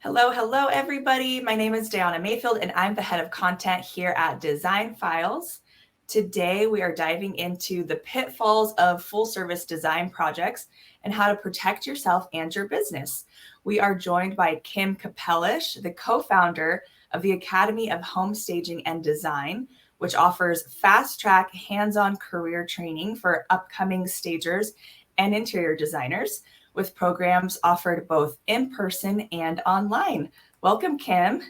Hello, everybody. My name is Diana Mayfield, and I'm the head of content here at Design Files. Today, we are diving into the pitfalls of full-service design projects and how to protect yourself and your business. We are joined by Kim Kapellusch, the co-founder of the Academy of Home Staging and Design, which offers fast-track, hands-on career training for upcoming stagers and interior designers, with programs offered both in person and online. Welcome, Kim.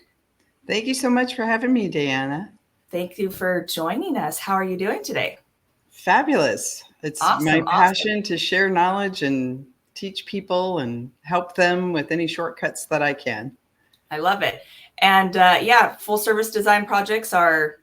Thank you so much for having me, Diana. Thank you for joining us. How are you doing today? Fabulous. It's my passion to share knowledge and teach people and help them with any shortcuts that I can. I love it. And full service design projects are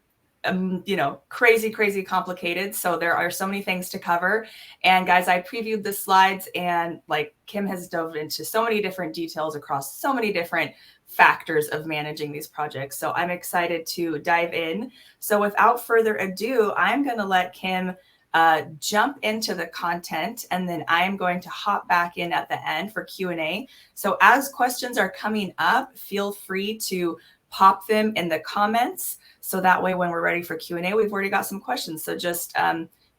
crazy complicated. So there are so many things to cover. And guys, I previewed the slides, and like Kim has dove into so many different details across so many different factors of managing these projects. So I'm excited to dive in. So without further ado, I'm going to let Kim jump into the content, and then I am going to hop back in at the end for Q&A. So as questions are coming up, feel free to pop them in the comments. So that way, when we're ready for Q&A, we've already got some questions. So just,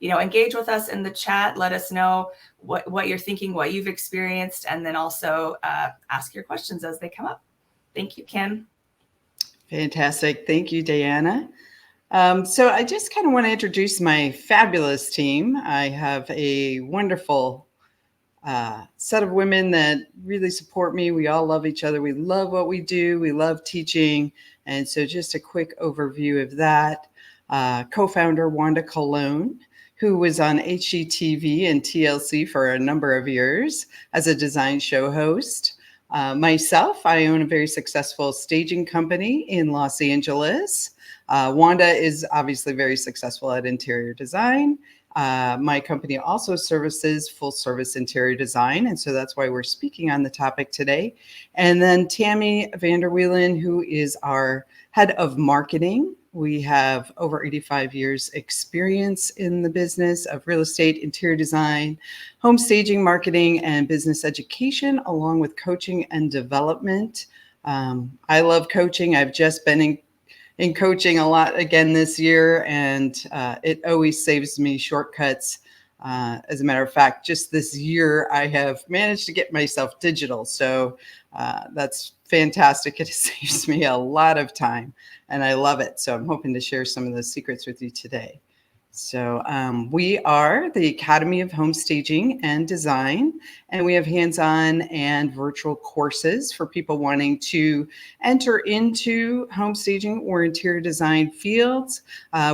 engage with us in the chat. Let us know what you're thinking, what you've experienced, and then also ask your questions as they come up. Thank you, Kim. Fantastic. Thank you, Diana. So I just kind of want to introduce my fabulous team. I have a wonderful set of women that really support me. We all love each other. We love what we do. We love teaching. And so just a quick overview of that. Co-founder Wanda Colon, who was on HGTV and TLC for a number of years as a design show host. Myself, I own a very successful staging company in Los Angeles. Wanda is obviously very successful at interior design. My company also services full service interior design. And so that's why we're speaking on the topic today. And then Tammy Vanderwielen, who is our head of marketing. We have over 85 years experience in the business of real estate, interior design, home staging, marketing, and business education, along with coaching and development. I love coaching. I've just been in coaching a lot again this year, and it always saves me shortcuts. As a matter of fact, just this year, I have managed to get myself digital. So that's fantastic. It saves me a lot of time, and I love it. So I'm hoping to share some of those secrets with you today. So we are the Academy of Home Staging and Design, and we have hands-on and virtual courses for people wanting to enter into home staging or interior design fields.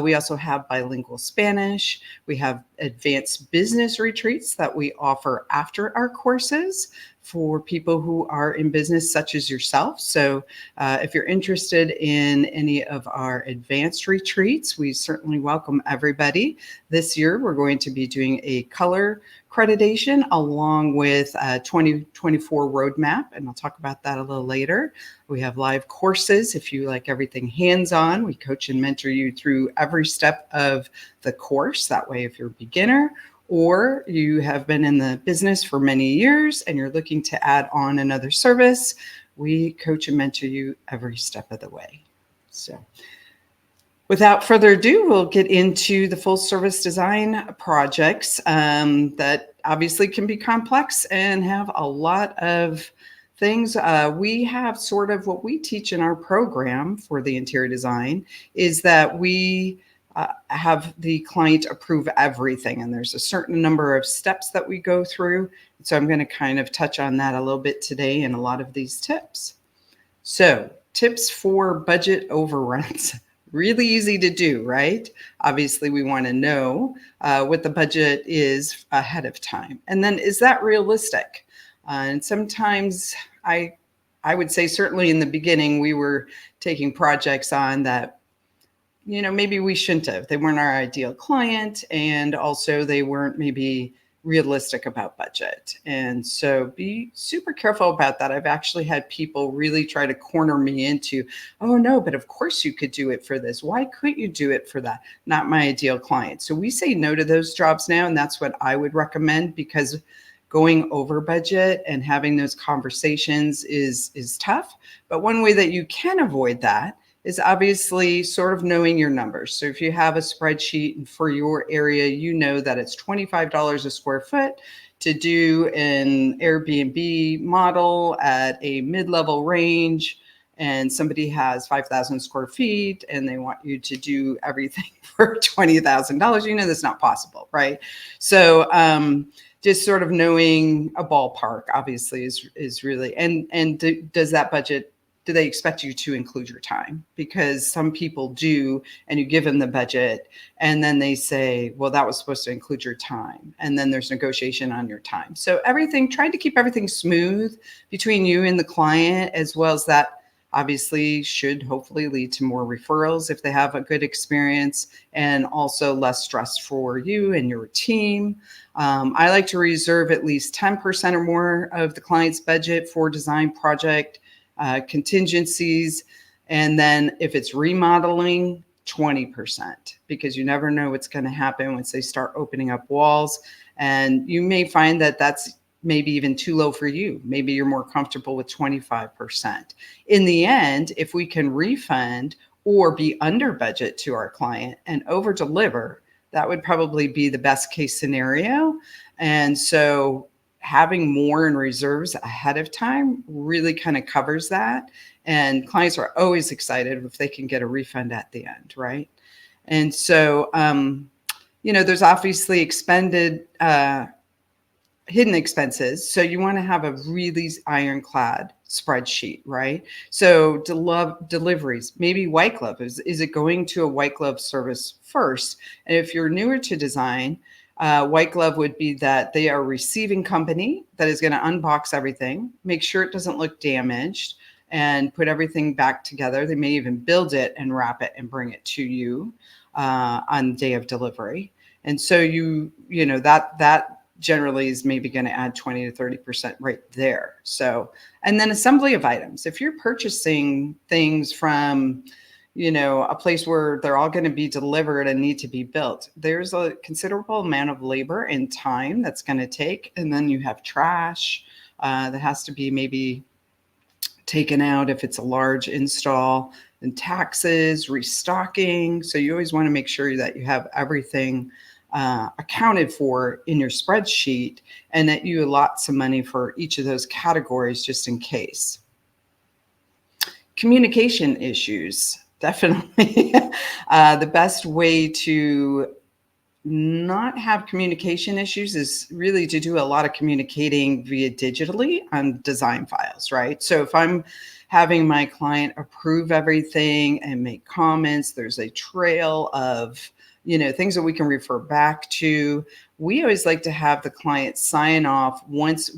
We also have bilingual Spanish. We have advanced business retreats that we offer after our courses for people who are in business, such as yourself. So if you're interested in any of our advanced retreats, we certainly welcome everybody. This year, we're going to be doing a color accreditation along with a 2024 roadmap, and I'll talk about that a little later. We have live courses. If you like everything hands-on, we coach and mentor you through every step of the course. That way, if you're a beginner, or you have been in the business for many years and you're looking to add on another service, we coach and mentor you every step of the way. So without further ado, we'll get into the full service design projects that obviously can be complex and have a lot of things. We have sort of what we teach in our program for the interior design is that we have the client approve everything. And there's a certain number of steps that we go through. So I'm going to kind of touch on that a little bit today in a lot of these tips. So tips for budget overruns. Really easy to do, right? Obviously, we want to know what the budget is ahead of time. And then is that realistic? And sometimes I would say certainly in the beginning, we were taking projects on that maybe we shouldn't have. They weren't our ideal client, and also they weren't maybe realistic about budget. And so be super careful about that. I've actually had people really try to corner me into, oh no, but of course you could do it for this. Why couldn't you do it for that? Not my ideal client. So we say no to those jobs now. And that's what I would recommend, because going over budget and having those conversations is tough. But one way that you can avoid that is obviously sort of knowing your numbers. So if you have a spreadsheet for your area, you know that it's $25 a square foot to do an Airbnb model at a mid-level range, and somebody has 5,000 square feet and they want you to do everything for $20,000, you know that's not possible, right? So just sort of knowing a ballpark obviously is really, and does that budget, do they expect you to include your time? Because some people do, and you give them the budget and then they say, well, that was supposed to include your time. And then there's negotiation on your time. So everything, trying to keep everything smooth between you and the client, as well as that obviously should hopefully lead to more referrals if they have a good experience, and also less stress for you and your team. I like to reserve at least 10% or more of the client's budget for design project contingencies. And then if it's remodeling, 20%, because you never know what's going to happen once they start opening up walls. And you may find that that's maybe even too low for you. Maybe you're more comfortable with 25%. In the end, if we can refund or be under budget to our client and over deliver, that would probably be the best case scenario. And so having more in reserves ahead of time really kind of covers that. And clients are always excited if they can get a refund at the end, right? And so, there's obviously expended, hidden expenses. So you want to have a really ironclad spreadsheet, right? So deliveries, maybe white glove. Is it going to a white glove service first? And if you're newer to design, white glove would be that they are a receiving company that is going to unbox everything, make sure it doesn't look damaged, and put everything back together. They may even build it and wrap it and bring it to you on the day of delivery. And so that generally is maybe going to add 20 to 30% right there. So, and then assembly of items. If you're purchasing things from, a place where they're all going to be delivered and need to be built, there's a considerable amount of labor and time that's going to take. And then you have trash that has to be maybe taken out if it's a large install, and taxes, restocking. So you always want to make sure that you have everything accounted for in your spreadsheet, and that you allot some money for each of those categories just in case. Communication issues, definitely. The best way to not have communication issues is really to do a lot of communicating via digitally on DesignFiles, right? So if I'm having my client approve everything and make comments, there's a trail of things that we can refer back to. We always like to have the client sign off once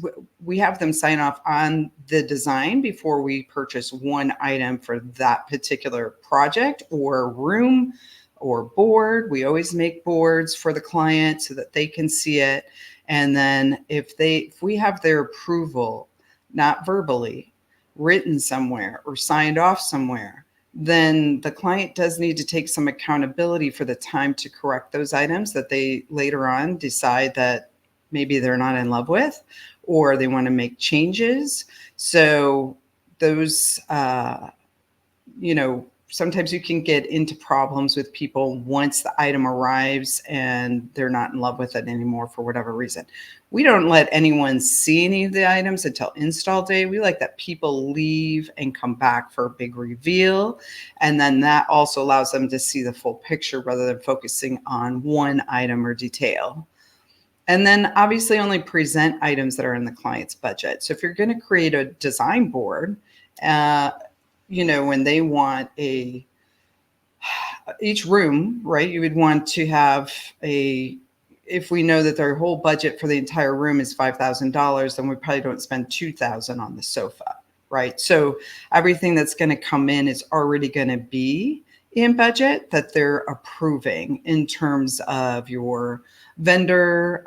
we have them sign off on the design before we purchase one item for that particular project or room or board. We always make boards for the client so that they can see it. And then if we have their approval, not verbally, written somewhere or signed off somewhere, then the client does need to take some accountability for the time to correct those items that they later on decide that maybe they're not in love with, or they want to make changes. So those, sometimes you can get into problems with people once the item arrives and they're not in love with it anymore for whatever reason. We don't let anyone see any of the items until install day. We like that people leave and come back for a big reveal. And then that also allows them to see the full picture rather than focusing on one item or detail. And then obviously only present items that are in the client's budget. So if you're going to create a design board, when they want each room, right, you would want to have if we know that their whole budget for the entire room is $5,000, then we probably don't spend $2,000 on the sofa, right? So everything that's going to come in is already going to be in budget that they're approving in terms of your vendor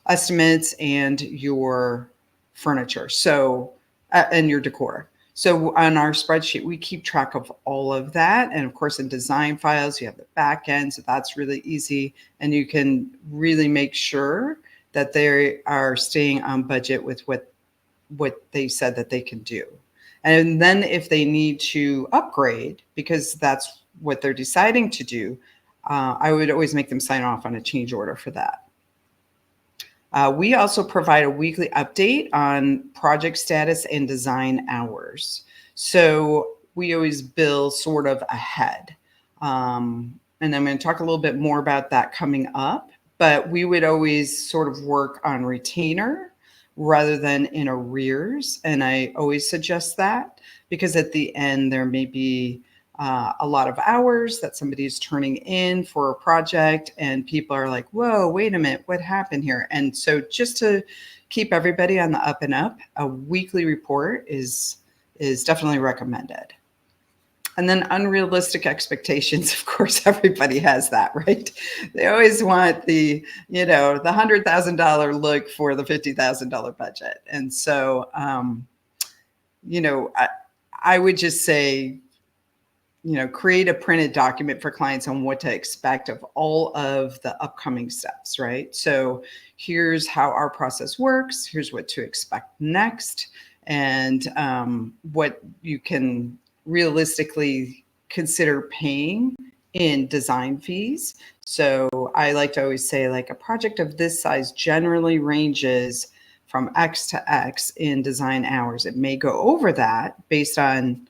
estimates and your furniture. So, and your decor. So on our spreadsheet, we keep track of all of that. And of course, in DesignFiles, you have the back end. So that's really easy. And you can really make sure that they are staying on budget with what they said that they can do. And then if they need to upgrade, because that's what they're deciding to do, I would always make them sign off on a change order for that. We also provide a weekly update on project status and design hours. So we always bill sort of ahead. And I'm going to talk a little bit more about that coming up, but we would always sort of work on retainer rather than in arrears. And I always suggest that because at the end there may be a lot of hours that somebody is turning in for a project and people are like, whoa, wait a minute, what happened here? And so just to keep everybody on the up and up, a weekly report is definitely recommended. And then unrealistic expectations, of course, everybody has that, right? They always want the $100,000 look for the $50,000 budget. And so, I would just say, create a printed document for clients on what to expect of all of the upcoming steps, right? So here's how our process works. Here's what to expect next, and what you can realistically consider paying in design fees. So I like to always say, like, a project of this size generally ranges from X to X in design hours. It may go over that based on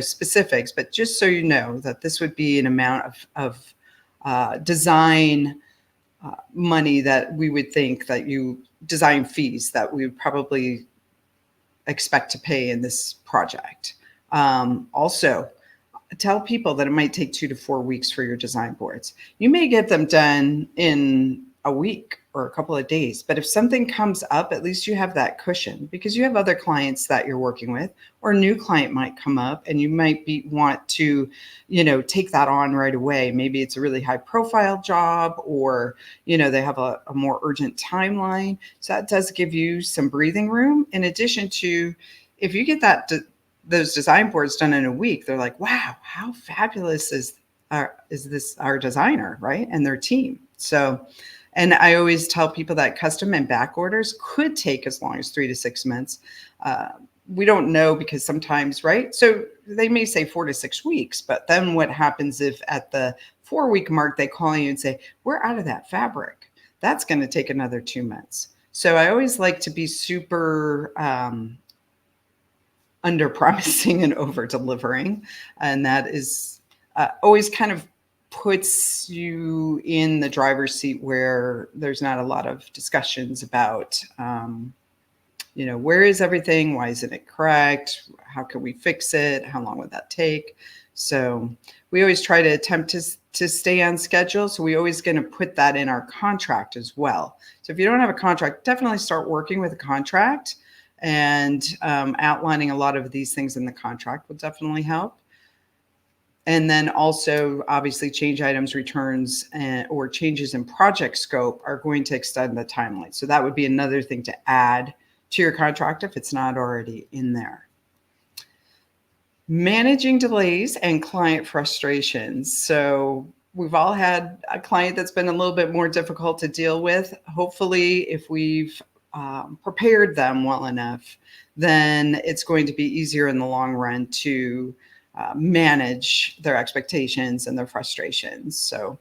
specifics, but just so you know that this would be an amount of design money that we would think that design fees that we would probably expect to pay in this project. Also, tell people that it might take 2 to 4 weeks for your design boards. You may get them done in a week or a couple of days, but if something comes up, at least you have that cushion because you have other clients that you're working with, or a new client might come up and you might want to, take that on right away. Maybe it's a really high profile job, or, they have a more urgent timeline. So that does give you some breathing room. In addition to, if you get those design boards done in a week, they're like, wow, how fabulous is this our designer, right? And their team. So, and I always tell people that custom and back orders could take as long as 3 to 6 months. We don't know because sometimes, right? So they may say 4 to 6 weeks, but then what happens if at the 4-week mark, they call you and say, we're out of that fabric? That's going to take another 2 months. So I always like to be super under promising and over delivering. And that is always kind of puts you in the driver's seat where there's not a lot of discussions about, where is everything? Why isn't it correct? How can we fix it? How long would that take? So we always try to attempt to stay on schedule. So we always going to put that in our contract as well. So if you don't have a contract, definitely start working with a contract, and outlining a lot of these things in the contract will definitely help. And then also, obviously, change items, returns, or changes in project scope are going to extend the timeline. So that would be another thing to add to your contract if it's not already in there. Managing delays and client frustrations. So we've all had a client that's been a little bit more difficult to deal with. Hopefully, if we've prepared them well enough, then it's going to be easier in the long run to manage their expectations and their frustrations. So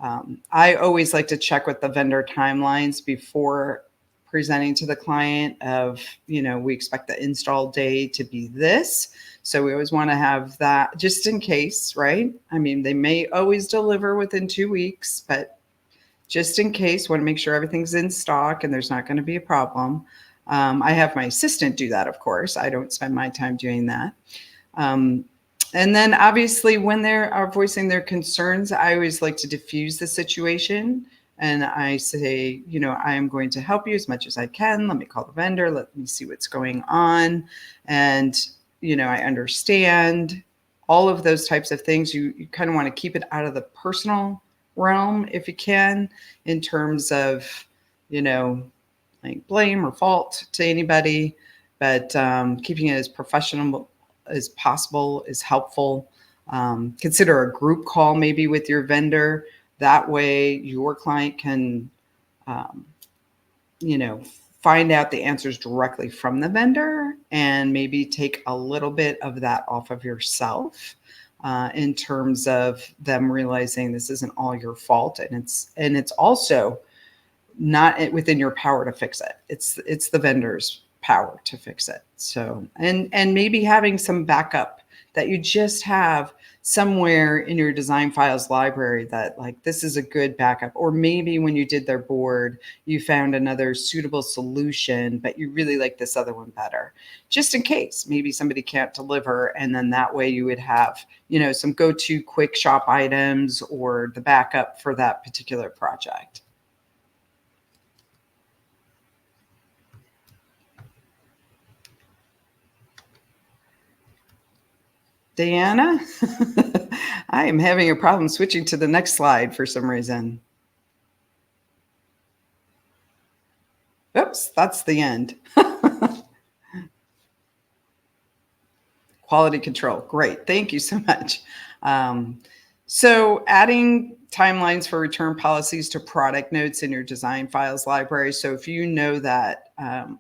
I always like to check with the vendor timelines before presenting to the client of, we expect the install day to be this. So we always want to have that just in case, right? I mean, they may always deliver within 2 weeks, but just in case, want to make sure everything's in stock and there's not going to be a problem. I have my assistant do that, of course. I don't spend my time doing that. And then obviously when they are voicing their concerns, I always like to diffuse the situation. And I say, I am going to help you as much as I can. Let me call the vendor. Let me see what's going on. And, I understand all of those types of things. You kind of want to keep it out of the personal realm if you can, in terms of, like blame or fault to anybody, but keeping it as professional as possible is helpful. Consider a group call maybe with your vendor. That way your client can find out the answers directly from the vendor and maybe take a little bit of that off of yourself in terms of them realizing this isn't all your fault, and it's also not within your power to fix it. It's the vendor's power to fix it. So, and maybe having some backup that you just have somewhere in your design files library that like, this is a good backup. Or maybe when you did their board, you found another suitable solution, but you really like this other one better, just in case maybe somebody can't deliver. And then that way you would have, some go-to quick shop items or the backup for that particular project. Diana, I am having a problem switching to the next slide for some reason. Oops, that's the end. Quality control. Great. Thank you so much. So adding timelines for return policies to product notes in your design files library. So if you know that,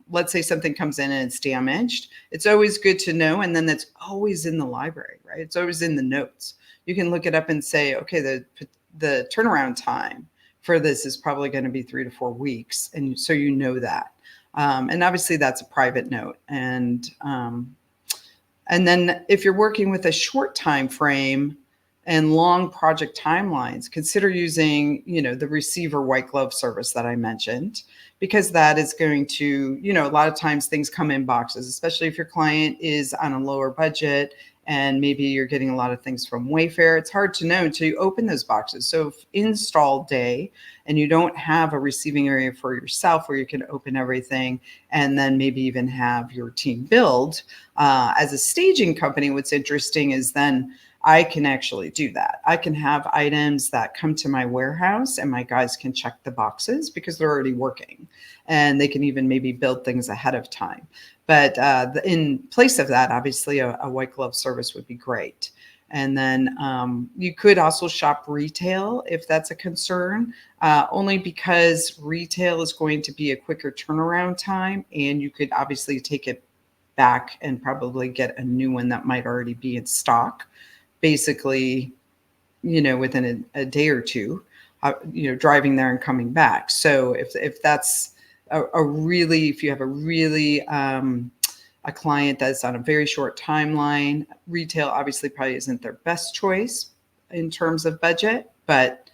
let's say something comes in and it's damaged, it's always good to know. And then that's always in the library, right? It's always in the notes. You can look it up and say, okay, the turnaround time for this is probably going to be 3 to 4 weeks. And so you know that. And obviously that's a private note. And then if you're working with a short time frame and long project timelines, consider using, the receiver white glove service that I mentioned, because that is going to, a lot of times things come in boxes, especially if your client is on a lower budget and maybe you're getting a lot of things from Wayfair. It's hard to know until you open those boxes. So if install day and you don't have a receiving area for yourself where you can open everything and then maybe even have your team build, as a staging company, what's interesting is then I can actually do that. I can have items that come to my warehouse and my guys can check the boxes because they're already working, and they can even maybe build things ahead of time. But in place of that, obviously a white glove service would be great. And then you could also shop retail if that's a concern, only because retail is going to be a quicker turnaround time, and you could obviously take it back and probably get a new one that might already be in stock. Basically, within a day or two, driving there and coming back. So if that's if you have a really a client that's on a very short timeline, retail obviously probably isn't their best choice in terms of budget, but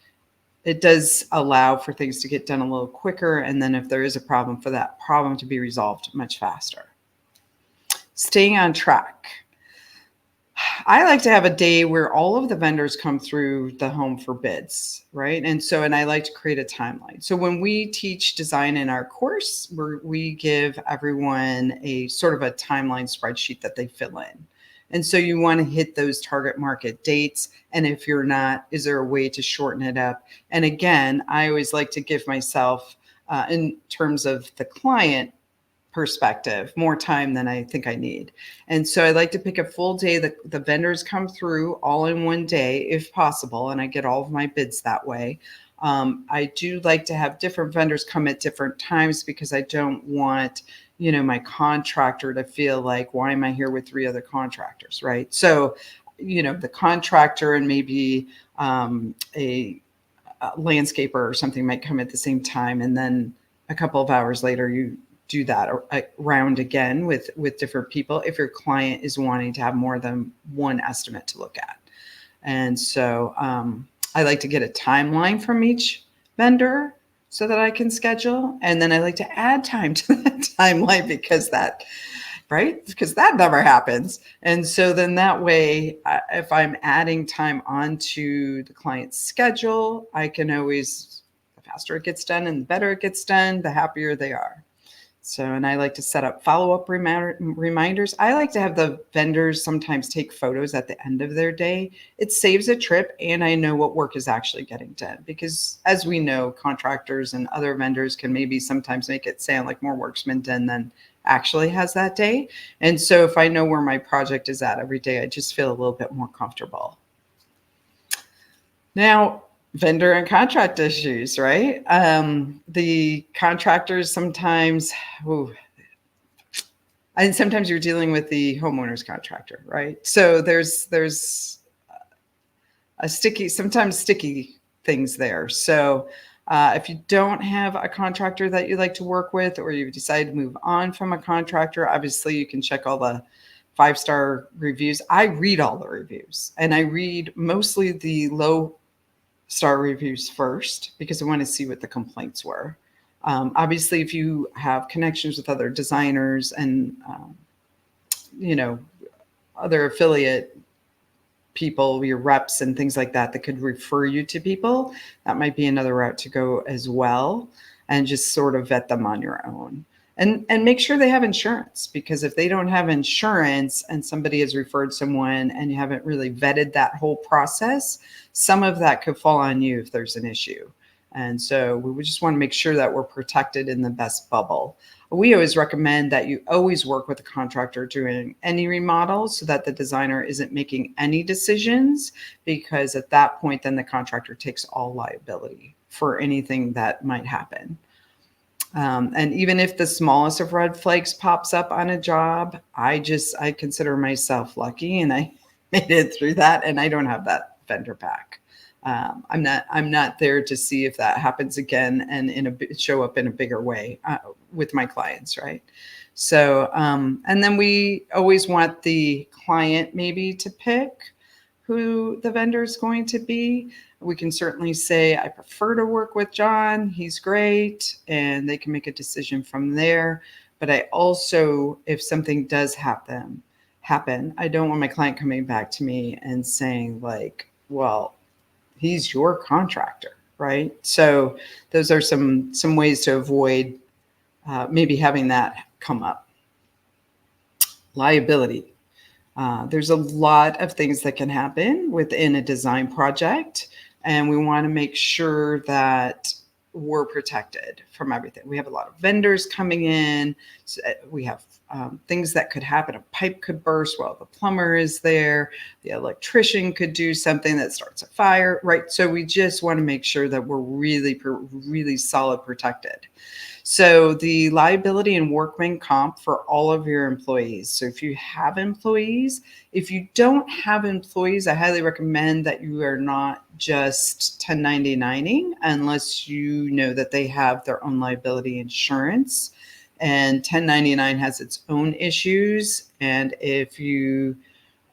it does allow for things to get done a little quicker. And then if there is a problem, for that problem to be resolved much faster. Staying on track. I like to have a day where all of the vendors come through the home for bids, right? And I like to create a timeline. So when we teach design in our course, we give everyone a sort of a timeline spreadsheet that they fill in. And so you want to hit those target market dates. And if you're not, is there a way to shorten it up? And again, I always like to give myself, in terms of the client perspective, more time than I think I need. And so I like to pick a full day that the vendors come through all in one day, if possible, and I get all of my bids that way. I do like to have different vendors come at different times because I don't want, my contractor to feel like, why am I here with 3 other contractors, right? So, the contractor and maybe a landscaper or something might come at the same time, and then a couple of hours later you do that round again with different people if your client is wanting to have more than one estimate to look at. And so I like to get a timeline from each vendor so that I can schedule. And then I like to add time to that timeline because that never happens. And so then that way, if I'm adding time onto the client's schedule, I can always, the faster it gets done and the better it gets done, the happier they are. So, and I like to set up follow-up reminders. I like to have the vendors sometimes take photos at the end of their day. It saves a trip, and I know what work is actually getting done, because as we know, contractors and other vendors can maybe sometimes make it sound like more work's been done than actually has that day. And so if I know where my project is at every day, I just feel a little bit more comfortable. Now, vendor and contract issues, right? The contractors sometimes, and sometimes you're dealing with the homeowner's contractor, right? So there's sometimes sticky things there. So if you don't have a contractor that you like to work with, or you decide to move on from a contractor, obviously you can check all the 5-star reviews. I read all the reviews, and I read mostly the low star reviews first because I want to see what the complaints were. Obviously, if you have connections with other designers and other affiliate people, your reps and things like that could refer you to people, that might be another route to go as well, and just sort of vet them on your own. And make sure they have insurance, because if they don't have insurance and somebody has referred someone and you haven't really vetted that whole process, some of that could fall on you if there's an issue. And so we just want to make sure that we're protected in the best bubble. We always recommend that you always work with a contractor doing any remodels so that the designer isn't making any decisions, because at that point, then the contractor takes all liability for anything that might happen. And even if the smallest of red flags pops up on a job, I consider myself lucky, and I made it through that, and I don't have that vendor back. I'm not there to see if that happens again and show up in a bigger way with my clients, right? So, and then we always want the client maybe to pick who the vendor is going to be. We can certainly say, I prefer to work with John. He's great. And they can make a decision from there. But I also, if something does happen, I don't want my client coming back to me and saying like, well, he's your contractor, right? So those are some ways to avoid maybe having that come up. Liability. There's a lot of things that can happen within a design project, and we want to make sure that we're protected from everything. We have a lot of vendors coming in. So we have things that could happen. A pipe could burst while the plumber is there. The electrician could do something that starts a fire, right? So we just want to make sure that we're really solid protected. So the liability and workman comp for all of your employees. So if you have employees, if you don't have employees, I highly recommend that you are not just 1099ing unless you know that they have their own liability insurance. And 1099 has its own issues. And if you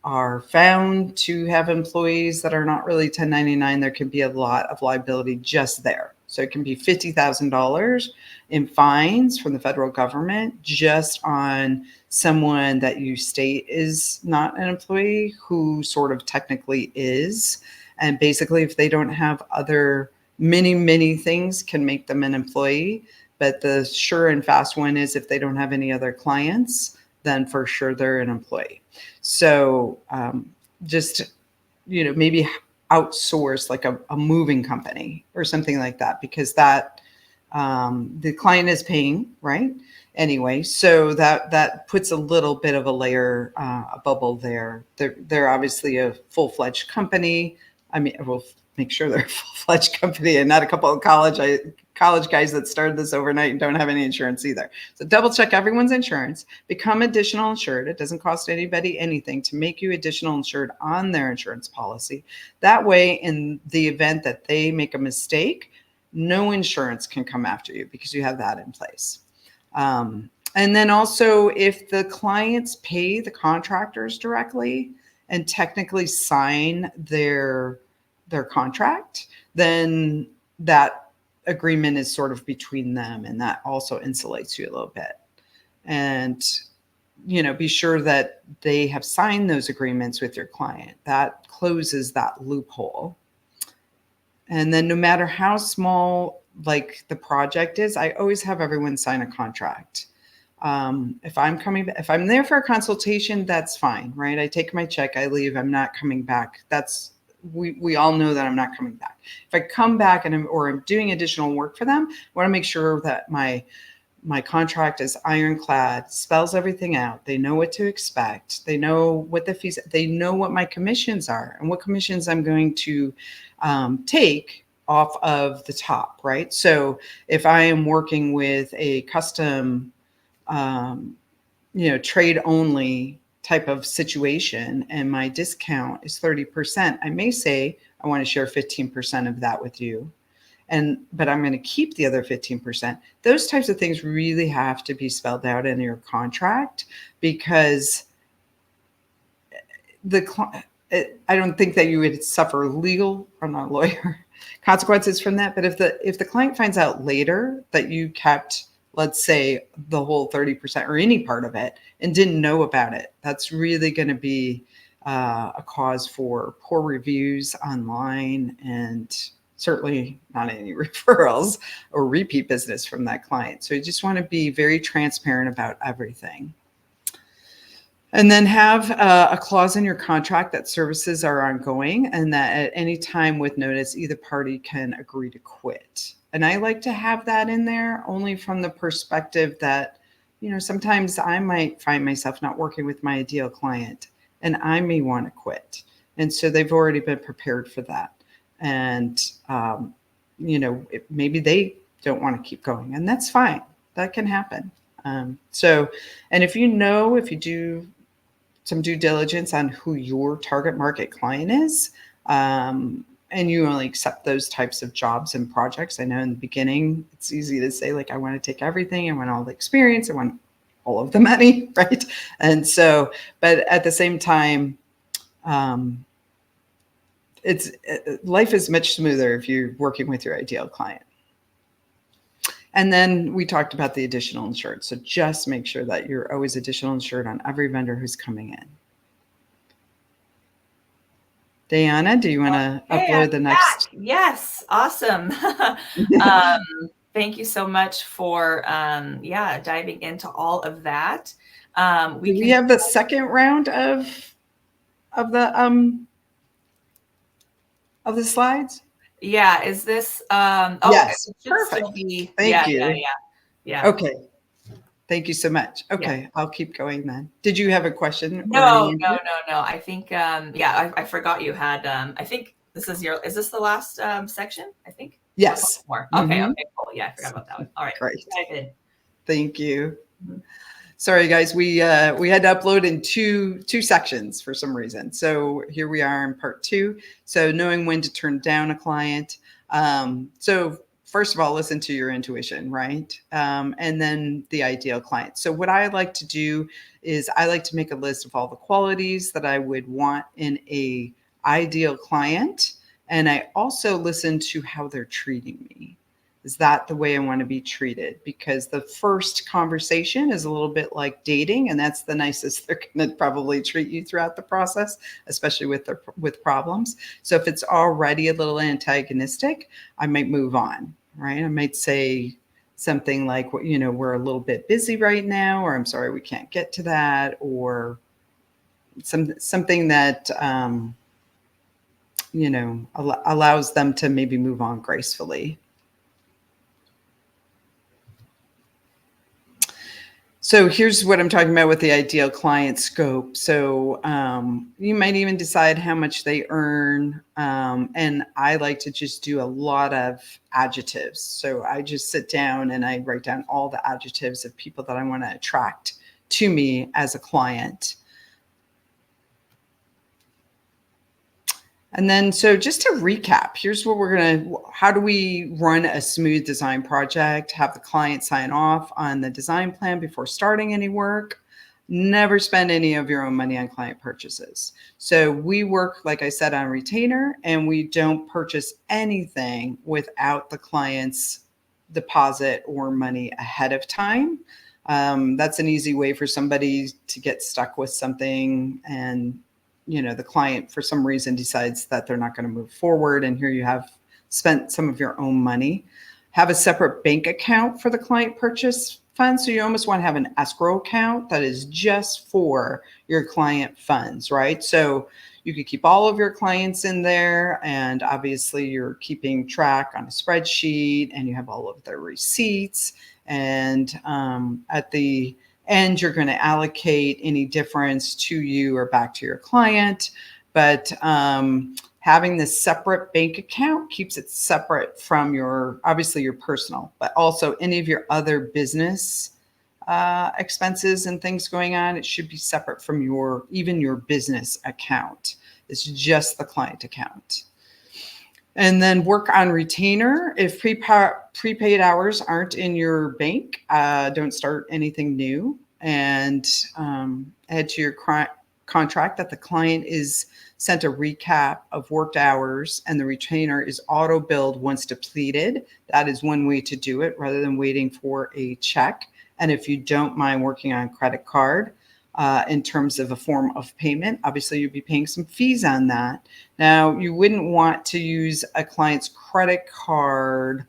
are found to have employees that are not really 1099, there can be a lot of liability just there. So it can be $50,000 in fines from the federal government just on someone that you state is not an employee who sort of technically is. And basically, if they don't have other many things can make them an employee. But the sure and fast one is if they don't have any other clients, then for sure they're an employee. So just, maybe outsource like a moving company or something like that, because that the client is paying, right? Anyway, so that puts a little bit of a layer, a bubble there. They're obviously a full-fledged company. I mean, we'll make sure they're a full-fledged company and not a couple of college guys that started this overnight and don't have any insurance either. So double check everyone's insurance, become additional insured. It doesn't cost anybody anything to make you additional insured on their insurance policy. That way, in the event that they make a mistake, no insurance can come after you because you have that in place. And then also, if the clients pay the contractors directly and technically sign their contract, then that agreement is sort of between them, and that also insulates you a little bit. And be sure that they have signed those agreements with your client. That closes that loophole. And then no matter how small like the project is, I always have everyone sign a contract. If I'm there for a consultation, that's fine, right? I take my check, I leave, I'm not coming back. We all know that I'm not coming back. If I come back and I'm doing additional work for them, I want to make sure that my contract is ironclad, spells everything out. They know what to expect. They know what the fees, they know what my commissions are and what commissions I'm going to take off of the top, right? So if I am working with a custom, trade only type of situation and my discount is 30%, I may say, I want to share 15% of that with you. But I'm going to keep the other 15%. Those types of things really have to be spelled out in your contract, because I don't think that you would suffer legal, I'm not a lawyer, consequences from that. But if the client finds out later that you kept, let's say, the whole 30% or any part of it and didn't know about it, that's really going to be a cause for poor reviews online, and certainly not any referrals or repeat business from that client. So you just want to be very transparent about everything. And then have a clause in your contract that services are ongoing and that at any time with notice, either party can agree to quit. And I like to have that in there only from the perspective that, sometimes I might find myself not working with my ideal client and I may want to quit. And so they've already been prepared for that. And, maybe they don't want to keep going, and that's fine. That can happen. And if you do some due diligence on who your target market client is, and you only accept those types of jobs and projects. I know in the beginning, it's easy to say, like, I want to take everything. I want all the experience. I want all of the money, right? And so, but at the same time, life is much smoother if you're working with your ideal client. And then we talked about the additional insured. So just make sure that you're always additional insured on every vendor who's coming in. Diana, do you want to upload the next? Yes. Awesome. Thank you so much for, diving into all of that. We have the second round of the slides. Yeah. Is this? Yes. Perfect. Thank you. Yeah. Okay. Thank you so much. Okay. Yeah. I'll keep going then. Did you have a question? No. I think, I forgot you had, I think is this the last section? I think. Yes. More. Okay. Okay, cool. Yeah. I forgot about that one. All right. Great. Thank you. Mm-hmm. Sorry, guys. We had to upload in two sections for some reason. So here we are in part 2. So knowing when to turn down a client. So first of all, listen to your intuition, right? And then the ideal client. So what I like to do is I like to make a list of all the qualities that I would want in a ideal client. And I also listen to how they're treating me. Is that the way I want to be treated? Because the first conversation is a little bit like dating, and that's the nicest they're going to probably treat you throughout the process, especially with problems. So if it's already a little antagonistic, I might move on, right? I might say something like, we're a little bit busy right now, or I'm sorry, we can't get to that, or something that allows them to maybe move on gracefully. So here's what I'm talking about with the ideal client scope. So you might even decide how much they earn. And I like to just do a lot of adjectives. So I just sit down and I write down all the adjectives of people that I want to attract to me as a client. And then, so just to recap, here's what how do we run a smooth design project? Have the client sign off on the design plan before starting any work. Never spend any of your own money on client purchases. So we work, like I said, on retainer, and we don't purchase anything without the client's deposit or money ahead of time. That's an easy way for somebody to get stuck with something, and the client for some reason decides that they're not going to move forward, and here you have spent some of your own money. Have a separate bank account for the client purchase fund. So you almost want to have an escrow account that is just for your client funds, right? So you could keep all of your clients in there, and obviously you're keeping track on a spreadsheet, and you have all of their receipts, and at the end, you're going to allocate any difference to you or back to your client. But having this separate bank account keeps it separate from obviously your personal, but also any of your other business expenses and things going on. It should be separate from even your business account. It's just the client account. And then work on retainer. If prepaid hours aren't in your bank, don't start anything new, and add to your contract that the client is sent a recap of worked hours and the retainer is auto billed once depleted. That is one way to do it rather than waiting for a check. And if you don't mind working on credit card in terms of a form of payment, obviously you'd be paying some fees on that. Now, you wouldn't want to use a client's credit card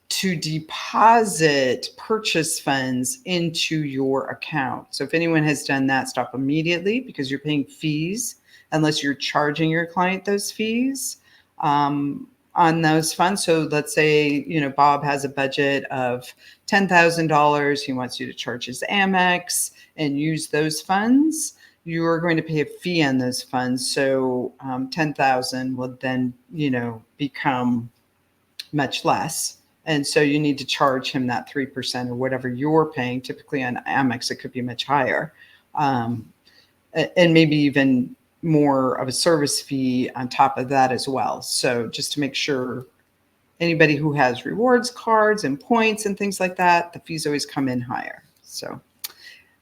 to deposit purchase funds into your account. So if anyone has done that, stop immediately, because you're paying fees unless you're charging your client those fees on those funds. So let's say, Bob has a budget of $10,000. He wants you to charge his Amex and use those funds. You are going to pay a fee on those funds. So $10,000 will then, become much less. And so you need to charge him that 3% or whatever you're paying. Typically on Amex, it could be much higher. And maybe even more of a service fee on top of that as well. So just to make sure anybody who has rewards cards and points and things like that, the fees always come in higher. So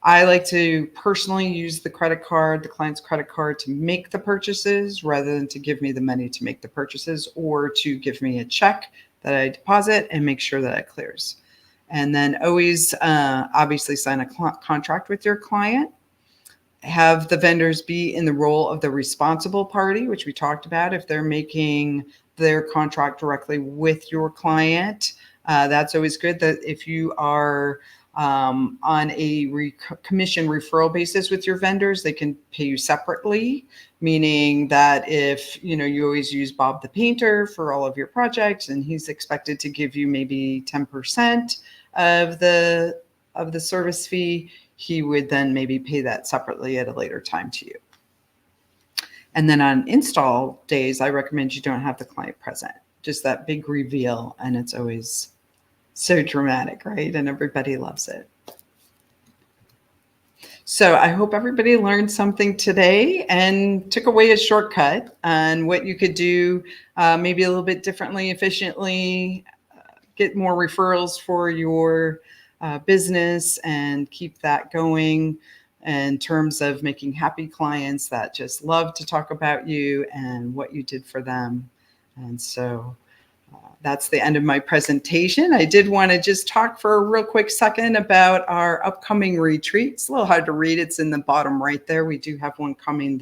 I like to personally use the client's credit card, to make the purchases rather than to give me the money to make the purchases, or to give me a check that I deposit and make sure that it clears. And then always obviously sign a contract with your client. Have the vendors be in the role of the responsible party, which we talked about. If they're making their contract directly with your client, that's always good. That if you are on a commission referral basis with your vendors, they can pay you separately, meaning that if you always use Bob the painter for all of your projects and he's expected to give you maybe 10% of the service fee, he would then maybe pay that separately at a later time to you. And then on install days, I recommend you don't have the client present, just that big reveal, and it's always so dramatic, right? And everybody loves it. So I hope everybody learned something today and took away a shortcut on what you could do maybe a little bit differently, efficiently, get more referrals for your business and keep that going in terms of making happy clients that just love to talk about you and what you did for them. And so that's the end of my presentation. I did want to just talk for a real quick second about our upcoming retreat. It's a little hard to read. It's in the bottom right there. We do have one coming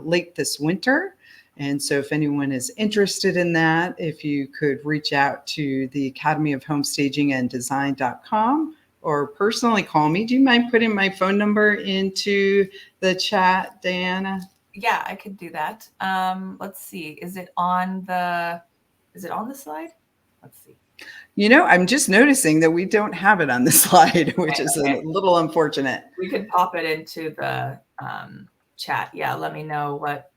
late this winter. And so if anyone is interested in that, if you could reach out to the Academy of Home Staging and Design.com or personally call me. Do you mind putting my phone number into the chat, Diana? Yeah, I could do that. Let's see. Is it on the slide? Let's see. I'm just noticing that we don't have it on the slide, which is a little unfortunate. We could pop it into the chat. Yeah, let me know what.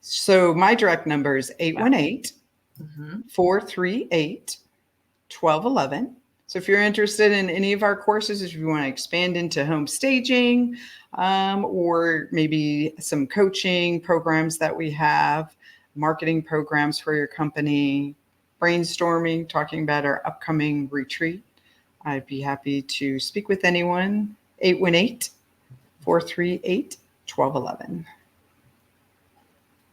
So my direct number is 818-438-1211. So if you're interested in any of our courses, if you want to expand into home staging, or maybe some coaching programs that we have, marketing programs for your company, brainstorming, talking about our upcoming retreat, I'd be happy to speak with anyone. 818-438-1211.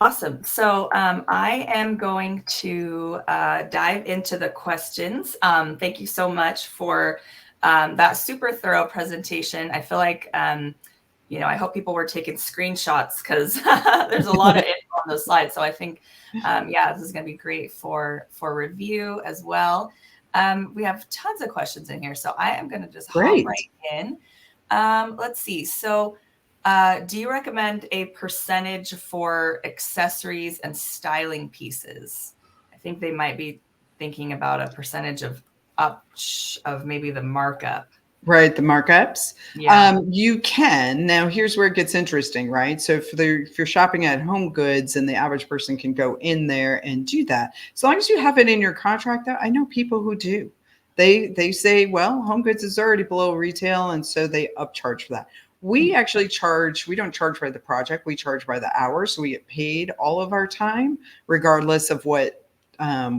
Awesome. So I am going to dive into the questions. Thank you so much for that super thorough presentation. I feel like, I hope people were taking screenshots because there's a lot of info on those slides. So I think, this is going to be great for review as well. We have tons of questions in here. So I am going to just hop right in. Let's see. So do you recommend a percentage for accessories and styling pieces? I think they might be thinking about a percentage of maybe the markup. Right, the markups. Yeah. You can. Now, here's where it gets interesting, right? So if you're shopping at Home Goods and the average person can go in there and do that, as long as you have it in your contract, though, I know people who do. They say, well, Home Goods is already below retail, and so they upcharge for that. We actually charge, we don't charge by the project, we charge by the hour. So we get paid all of our time, regardless of what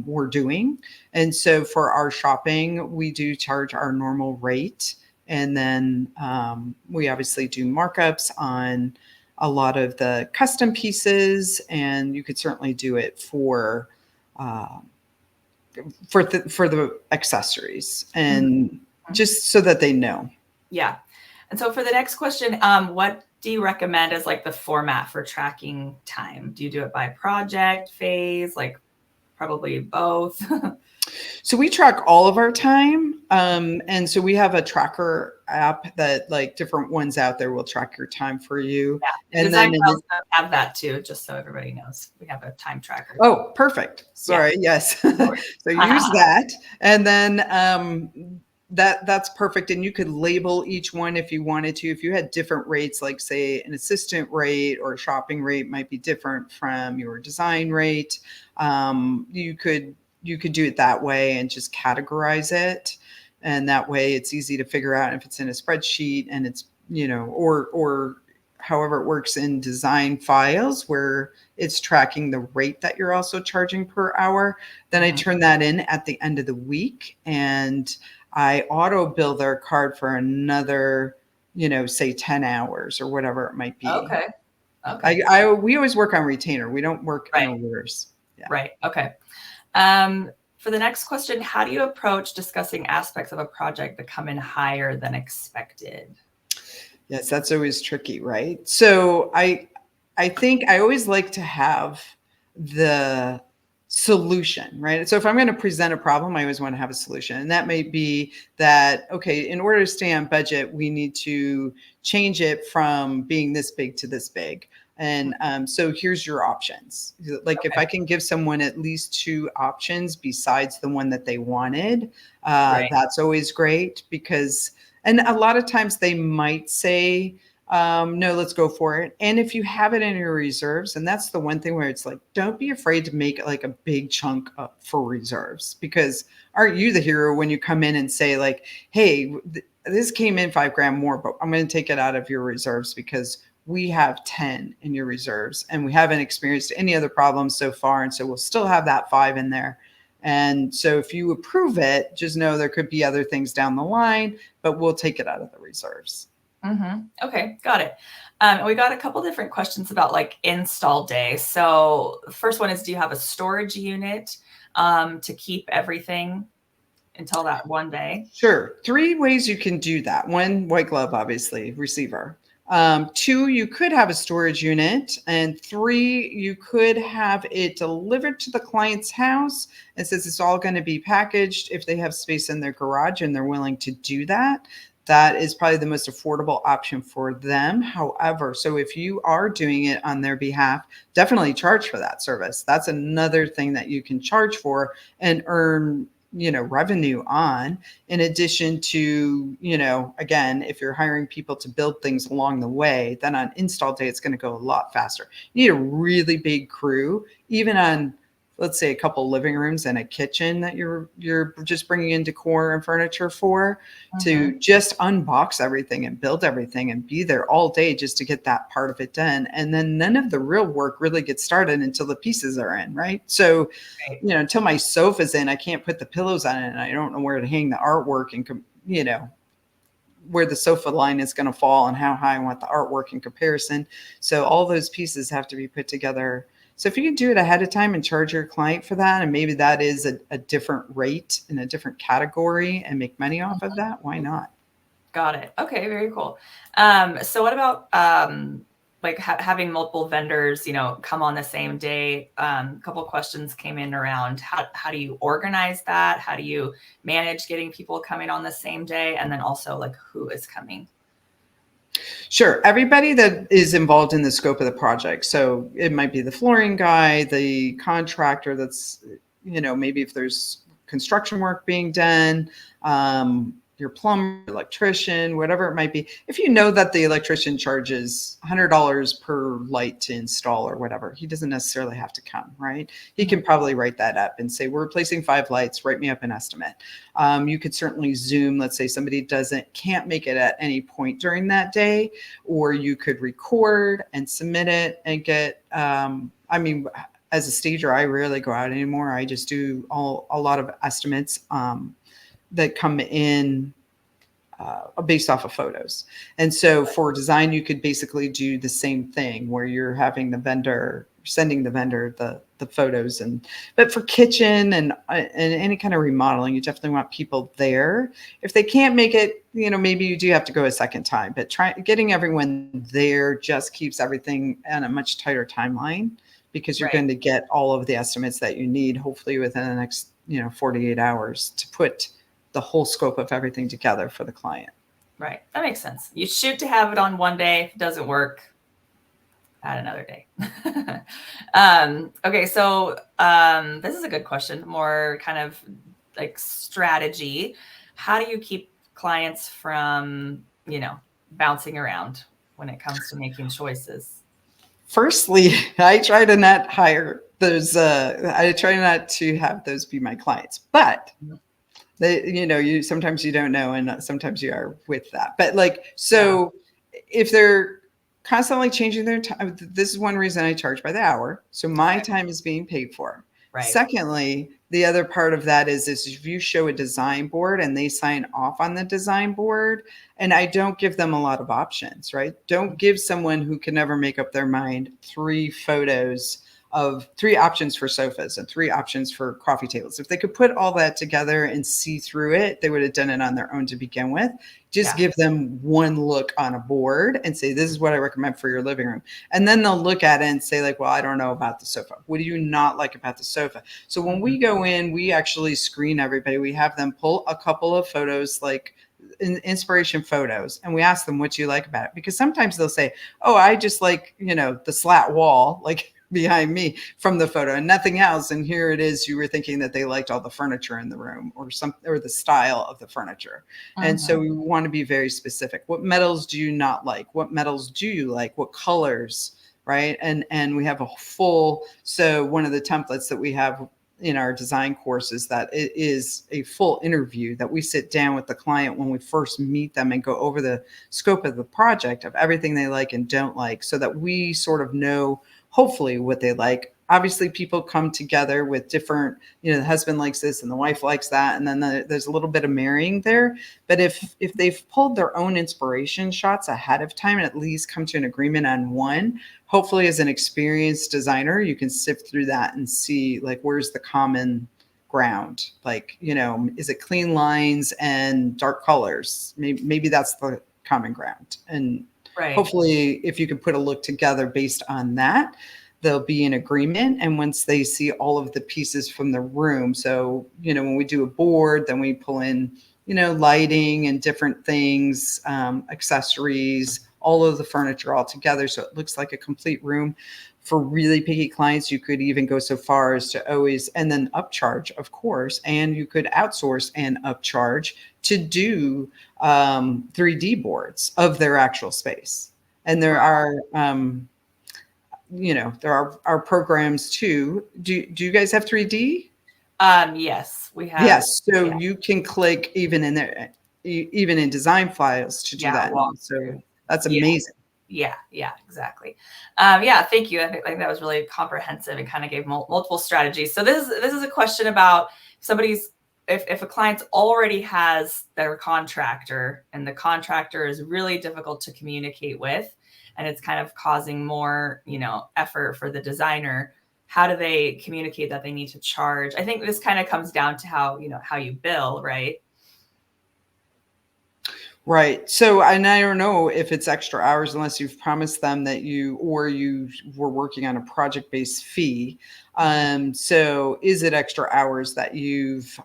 we're doing. And so for our shopping, we do charge our normal rate. And then we obviously do markups on a lot of the custom pieces, and you could certainly do it uh, for the accessories, and just so that they know. Yeah. And so for the next question, what do you recommend as like the format for tracking time? Do you do it by project, phase, like probably both? So we track all of our time. And so we have a tracker app that, like, different ones out there will track your time for you. Yeah. And then DesignFiles have that too, just so everybody knows. We have a time tracker. oh, perfect. Sorry. Yeah. Yes. So use that. And then that's perfect. And you could label each one if you wanted to. If you had different rates, like say an assistant rate or a shopping rate might be different from your design rate. You could do it that way and just categorize it. And that way it's easy to figure out if it's in a spreadsheet and it's, or however it works in design files where it's tracking the rate that you're also charging per hour. Then I turn that in at the end of the week, and I auto bill their card for another, say 10 hours or whatever it might be. Okay. Okay. We always work on retainer. We don't work in orders. Yeah. Right. Okay. For the next question, how do you approach discussing aspects of a project that come in higher than expected? Yes, that's always tricky, right? So I think I always like to have the solution, right? So if I'm going to present a problem, I always want to have a solution. And that may be that, okay, in order to stay on budget, we need to change it from being this big to this big. And so here's your options. Like if I can give someone at least 2 options besides the one that they wanted, that's always great, because, and a lot of times they might say, no, let's go for it. And if you have it in your reserves, and that's the one thing where it's like, don't be afraid to make it like a big chunk up for reserves, because aren't you the hero when you come in and say like, hey, this came in $5,000 more, but I'm going to take it out of your reserves because we have 10 in your reserves and we haven't experienced any other problems so far. And so we'll still have that 5 in there. And so if you approve it, just know there could be other things down the line, but we'll take it out of the reserves. Okay, got it. We got a couple different questions about like install day. So the first one is, do you have a storage unit to keep everything until that one day? Sure. 3 ways you can do that. 1, white glove, obviously, receiver. 2, you could have a storage unit. And 3, you could have it delivered to the client's house. And since it's all going to be packaged, if they have space in their garage and they're willing to do that, that is probably the most affordable option for them. However, so if you are doing it on their behalf, definitely charge for that service. That's another thing that you can charge for and earn, revenue on, in addition to, again, if you're hiring people to build things along the way, then on install day, it's going to go a lot faster. You need a really big crew, even on, let's say, a couple living rooms and a kitchen that you're just bringing in decor and furniture for, to just unbox everything and build everything and be there all day just to get that part of it done. And then none of the real work really gets started until the pieces are in, right? So, until my sofa's in, I can't put the pillows on it, and I don't know where to hang the artwork and, where the sofa line is going to fall and how high I want the artwork in comparison. So all those pieces have to be put together. So if you can do it ahead of time and charge your client for that, and maybe that is a different rate in a different category and make money off of that, why not? Got it. Okay, very cool. So what about like having multiple vendors, come on the same day? A couple of questions came in around how do you organize that? How do you manage getting people coming on the same day? And then also like who is coming? Sure. Everybody that is involved in the scope of the project. So it might be the flooring guy, the contractor that's, maybe if there's construction work being done, your plumber, electrician, whatever it might be. If you know that the electrician charges $100 per light to install or whatever, he doesn't necessarily have to come, right? He can probably write that up and say, we're replacing 5 lights, write me up an estimate. You could certainly Zoom, let's say somebody can't make it at any point during that day, or you could record and submit it and get, as a stager, I rarely go out anymore. I just do a lot of estimates that come in based off of photos. And so for design, you could basically do the same thing where you're having sending the vendor the photos. But for kitchen and any kind of remodeling, you definitely want people there. If they can't make it, maybe you do have to go a second time, but getting everyone there just keeps everything on a much tighter timeline, because you're going to get all of the estimates that you need, hopefully within the next, 48 hours to put the whole scope of everything together for the client. Right. That makes sense. You shoot to have it on one day. If it doesn't work, add another day. Okay. So this is a good question, more kind of like strategy. How do you keep clients from, bouncing around when it comes to making choices? Firstly, I try to not hire those. I try not to have those be my clients, but you sometimes you don't know, and sometimes you are with that. But if they're constantly changing their time, this is one reason I charge by the hour. So my time is being paid for. Right. Secondly, the other part of that is if you show a design board and they sign off on the design board, and I don't give them a lot of options, right? Don't give someone who can never make up their mind 3 options for sofas and 3 options for coffee tables. If they could put all that together and see through it, they would have done it on their own to begin with. Just give them one look on a board and say, this is what I recommend for your living room. And then they'll look at it and say well, I don't know about the sofa. What do you not like about the sofa? So when we go in, we actually screen everybody. We have them pull a couple of photos, like inspiration photos, and we ask them what you like about it, because sometimes they'll say, oh, I just like, the slat wall, like behind me from the photo and nothing else. And here it is. You were thinking that they liked all the furniture in the room or the style of the furniture. And so we want to be very specific. What metals do you not like? What metals do you like? What colors? Right. And we have so one of the templates that we have in our design courses, that it is a full interview that we sit down with the client when we first meet them and go over the scope of the project, of everything they like and don't like, so that we sort of know hopefully what they like. Obviously, people come together with different, the husband likes this and the wife likes that, and then there's a little bit of marrying there. But if they've pulled their own inspiration shots ahead of time and at least come to an agreement on one, hopefully as an experienced designer, you can sift through that and see where's the common ground. Is it clean lines and dark colors? Maybe that's the common ground. And hopefully, if you can put a look together based on that, they'll be in agreement. And once they see all of the pieces from the room, so, when we do a board, then we pull in, lighting and different things, accessories, all of the furniture all together, so it looks like a complete room. For really picky clients, you could even go so far as to always, and then upcharge, of course, and you could outsource and upcharge to do 3D boards of their actual space. And there are, there are programs too. Do you guys have 3D? Yes, we have. Yes, so you can click even in there, even in design files to do that. So that's amazing. Yeah, exactly. Thank you. I think that was really comprehensive and kind of gave multiple strategies. So this is a question about if a client already has their contractor and the contractor is really difficult to communicate with, and it's kind of causing more, effort for the designer. How do they communicate that they need to charge? I think this kind of comes down to how you bill, right? Right. So, and I don't know if it's extra hours unless you've promised them that you were working on a project-based fee. So is it extra hours that you've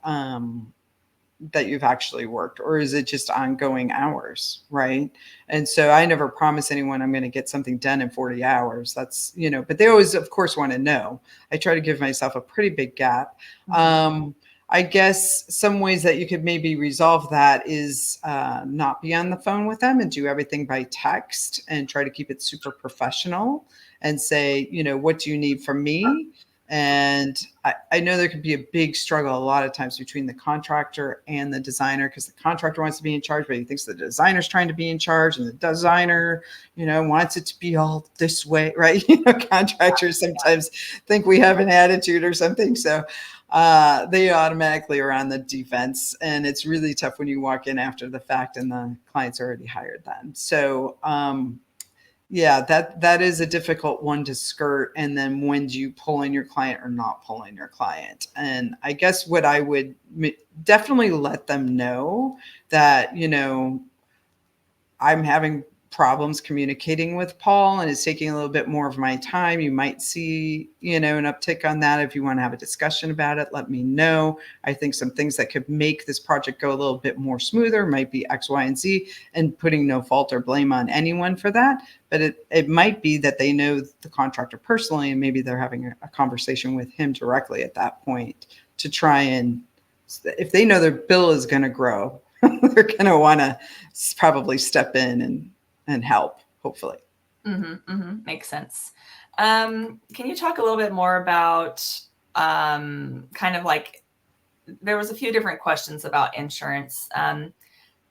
actually worked, or is it just ongoing hours? Right. And so I never promise anyone I'm going to get something done in 40 hours. That's, but they always, of course, want to know. I try to give myself a pretty big gap. I guess some ways that you could maybe resolve that is not be on the phone with them and do everything by text and try to keep it super professional and say, what do you need from me? And I know there could be a big struggle a lot of times between the contractor and the designer, because the contractor wants to be in charge, but he thinks the designer's trying to be in charge, and the designer, wants it to be all this way, right? Contractors sometimes think we have an attitude or something. So they automatically are on the defense, and it's really tough when you walk in after the fact and the client's already hired them. So yeah, that is a difficult one to skirt. And then when do you pull in your client or not pull in your client? And I guess what I would definitely let them know that, I'm having problems communicating with Paul and it's taking a little bit more of my time. You might see, an uptick on that. If you want to have a discussion about it, let me know. I think some things that could make this project go a little bit more smoother might be X, Y, and Z, and putting no fault or blame on anyone for that. But it might be that they know the contractor personally, and maybe they're having a conversation with him directly at that point to try and, if they know their bill is going to grow, they're going to want to probably step in and help, hopefully. Makes sense. Can you talk a little bit more about kind of like, there was a few different questions about insurance,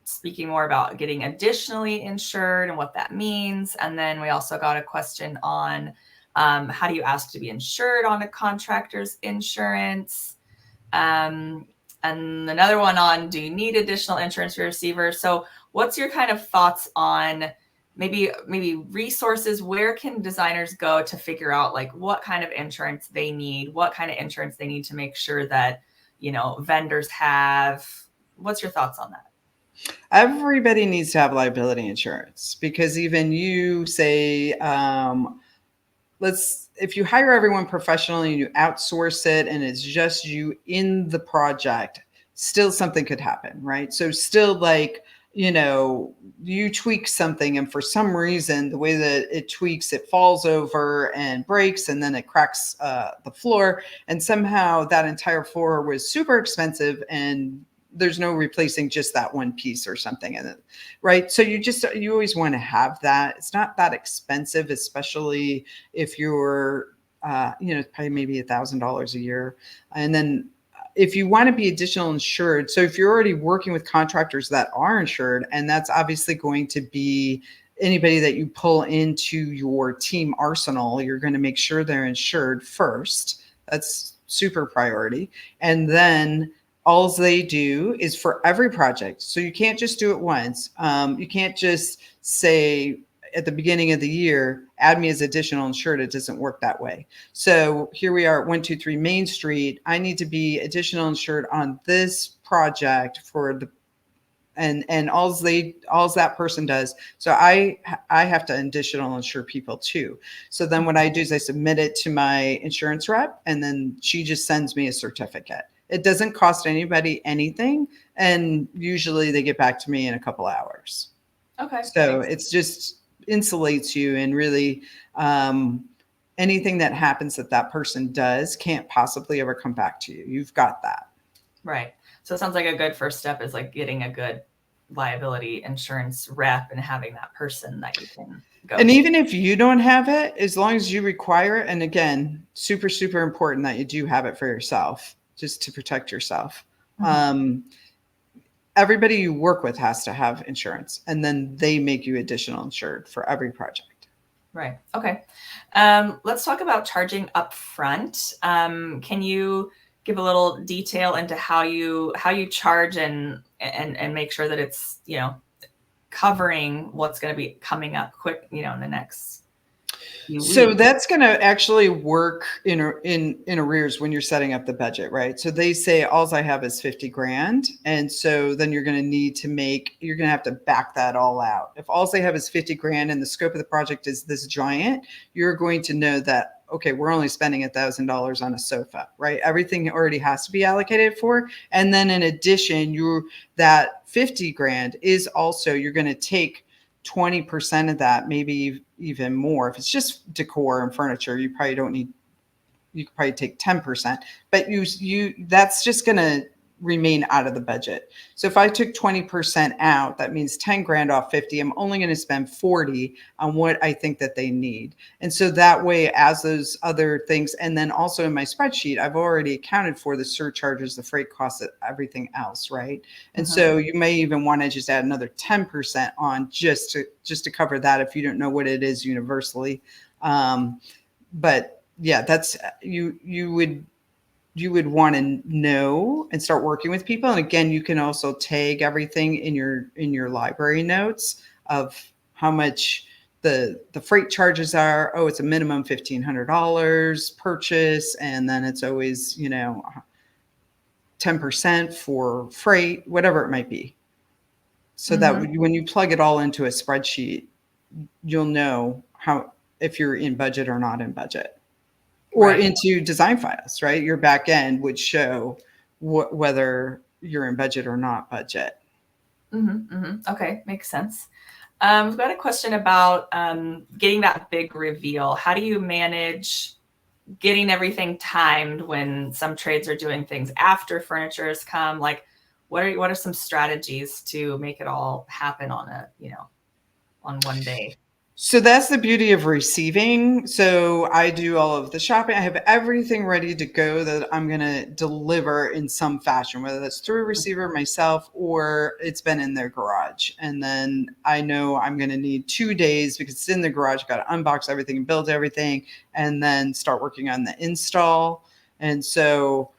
speaking more about getting additionally insured and what that means. And then we also got a question on how do you ask to be insured on a contractor's insurance? And another one on, do you need additional insurance for your receiver? So what's your kind of thoughts on maybe resources? Where can designers go to figure out like what kind of insurance they need, what kind of insurance they need to make sure that, vendors have? What's your thoughts on that? Everybody needs to have liability insurance, because even you say, if you hire everyone professionally and you outsource it and it's just you in the project, still something could happen, right? So still like, you tweak something and for some reason, the way that it tweaks, it falls over and breaks, and then it cracks the floor. And somehow that entire floor was super expensive and there's no replacing just that one piece or something in it, right? So you always want to have that. It's not that expensive, especially if you're, probably maybe $1,000 a year. And then if you want to be additional insured, so if you're already working with contractors that are insured, and that's obviously going to be anybody that you pull into your team arsenal, you're going to make sure they're insured first. That's super priority. And then all they do is for every project. So you can't just do it once. You can't just say at the beginning of the year, add me as additional insured. It doesn't work that way. So here we are at 123 Main Street. I need to be additional insured on this project for the, and all that person does. So I have to additional insure people too. So then what I do is I submit it to my insurance rep, and then she just sends me a certificate. It doesn't cost anybody anything. And usually they get back to me in a couple hours. Okay. So it's just insulates you, and really anything that happens that person does can't possibly ever come back to you. You've got that. Right. So it sounds like a good first step is like getting a good liability insurance rep and having that person that you can go and to. Even if you don't have it, as long as you require it, and again, super, super important that you do have it for yourself, just to protect yourself. Everybody you work with has to have insurance, and then they make you additional insured for every project. Right. Okay. Let's talk about charging up front. Can you give a little detail into how you charge and make sure that it's, covering what's going to be coming up quick, in the next few weeks? So that's going to actually work in arrears when you're setting up the budget, right? So they say, all I have is 50 grand. And so then you're going to have to back that all out. If all they have is 50 grand and the scope of the project is this giant, you're going to know that, okay, we're only spending $1,000 on a sofa, right? Everything already has to be allocated for. And then in addition, that 50 grand is also, you're going to take 20% of that, maybe even more. If it's just decor and furniture, you probably don't need you could probably take 10%, but that's just going to remain out of the budget. So if I took 20% out, that means 10 grand off 50. I'm only going to spend 40 on what I think that they need. And so that way, as those other things, and then also in my spreadsheet, I've already accounted for the surcharges, the freight costs, everything else, right? And so you may even want to just add another 10% on just to cover that if you don't know what it is universally. But yeah, that's you would want to know and start working with people. And again, you can also tag everything in your library notes of how much the freight charges are. Oh, it's a minimum $1,500 purchase. And then it's always, 10% for freight, whatever it might be. So that when you plug it all into a spreadsheet, you'll know if you're in budget or not in budget. Or into DesignFiles, right? Your back end would show whether you're in budget or not budget. Okay, makes sense. We've got a question about getting that big reveal. How do you manage getting everything timed when some trades are doing things after furniture has come? Like, what are some strategies to make it all happen on one day? So that's the beauty of receiving. So I do all of the shopping. I have everything ready to go that I'm going to deliver in some fashion, whether that's through a receiver myself or it's been in their garage. And then I know I'm going to need 2 days because it's in the garage. I've got to unbox everything and build everything and then start working on the install. And so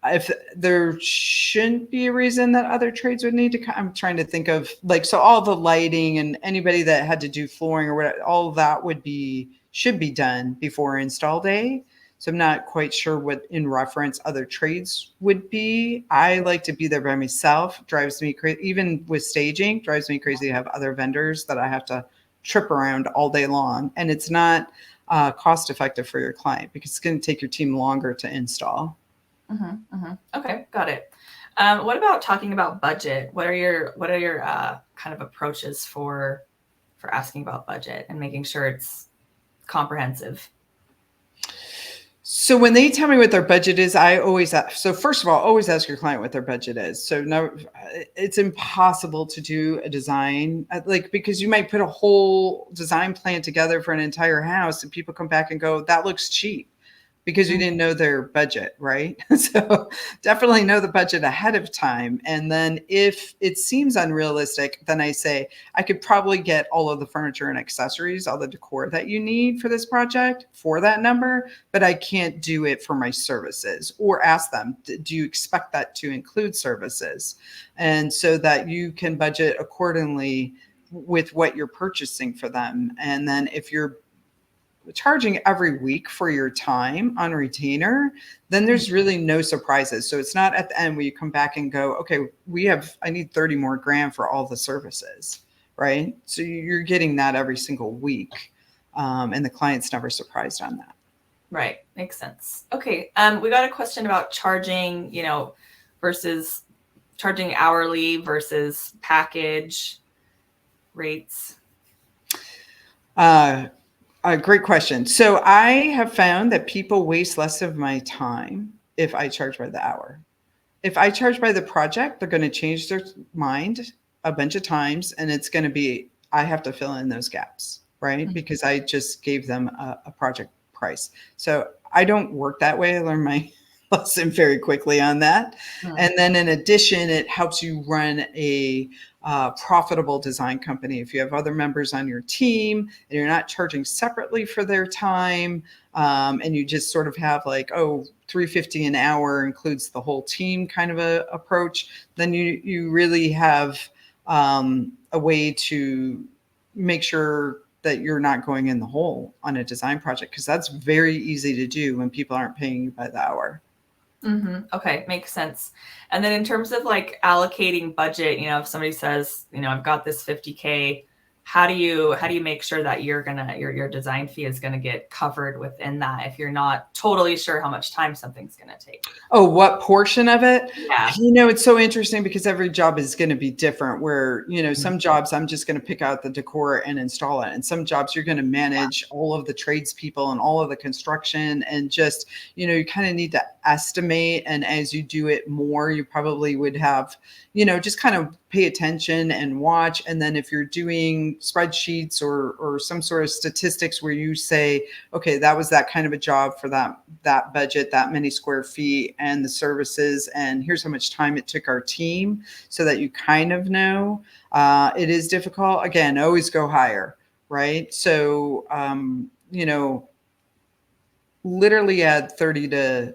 if there shouldn't be a reason that other trades would need to, I'm trying to think of so all the lighting and anybody that had to do flooring or whatever, all of that should be done before install day. So I'm not quite sure what in reference other trades would be. I like to be there by myself. Drives me crazy. Even with staging, drives me crazy to have other vendors that I have to trip around all day long. And it's not cost effective for your client because it's going to take your team longer to install. Okay, got it. What about talking about budget? What are your kind of approaches for asking about budget and making sure it's comprehensive? So when they tell me what their budget is, I always ask. So first of all, always ask your client what their budget is. So no, it's impossible to do a design because you might put a whole design plan together for an entire house and people come back and go, that looks cheap. Because you didn't know their budget, right? So definitely know the budget ahead of time. And then if it seems unrealistic, then I say, I could probably get all of the furniture and accessories, all the decor that you need for this project for that number, but I can't do it for my services. Or ask them, do you expect that to include services? And so that you can budget accordingly with what you're purchasing for them. And then if you're charging every week for your time on retainer, then there's really no surprises. So it's not at the end where you come back and go, okay, I need 30 more grand for all the services, right? So you're getting that every single week. And the client's never surprised on that. Right. Makes sense. Okay. We got a question about charging, versus charging hourly versus package rates. Great question. So I have found that people waste less of my time if I charge by the hour. If I charge by the project, they're going to change their mind a bunch of times, and it's going to be, I have to fill in those gaps, right? Because I just gave them a project price. So I don't work that way. I learned my lesson very quickly on that. And then in addition, it helps you run a profitable design company. If you have other members on your team and you're not charging separately for their time, and you just sort of have $350 an hour includes the whole team kind of a approach, then you really have a way to make sure that you're not going in the hole on a design project, because that's very easy to do when people aren't paying you by the hour. Okay, makes sense. And then in terms of allocating budget, if somebody says, I've got this $50K how do you make sure that your design fee is gonna get covered within that if you're not totally sure how much time something's gonna take? Oh, what portion of it? Yeah. It's so interesting because every job is going to be different where, some jobs I'm just going to pick out the decor and install it. And some jobs you're going to manage all of the tradespeople and all of the construction and just, you kind of need to estimate. And as you do it more, you probably would have, just kind of pay attention and watch. And then if you're doing spreadsheets or some sort of statistics where you say, okay, that was that kind of a job for that budget, that many square feet and the services, and here's how much time it took our team, so that you kind of know. It is difficult. Again, always go higher, right? So, literally add 30 to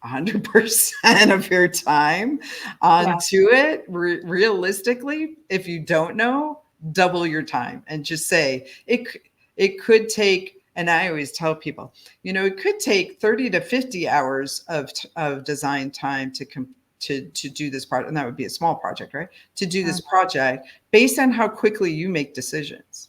100% of your time onto it. Realistically, if you don't know, double your time and just say it could take, and I always tell people, it could take 30 to 50 hours of design time to do this project. And that would be a small project, right? To do this project based on how quickly you make decisions.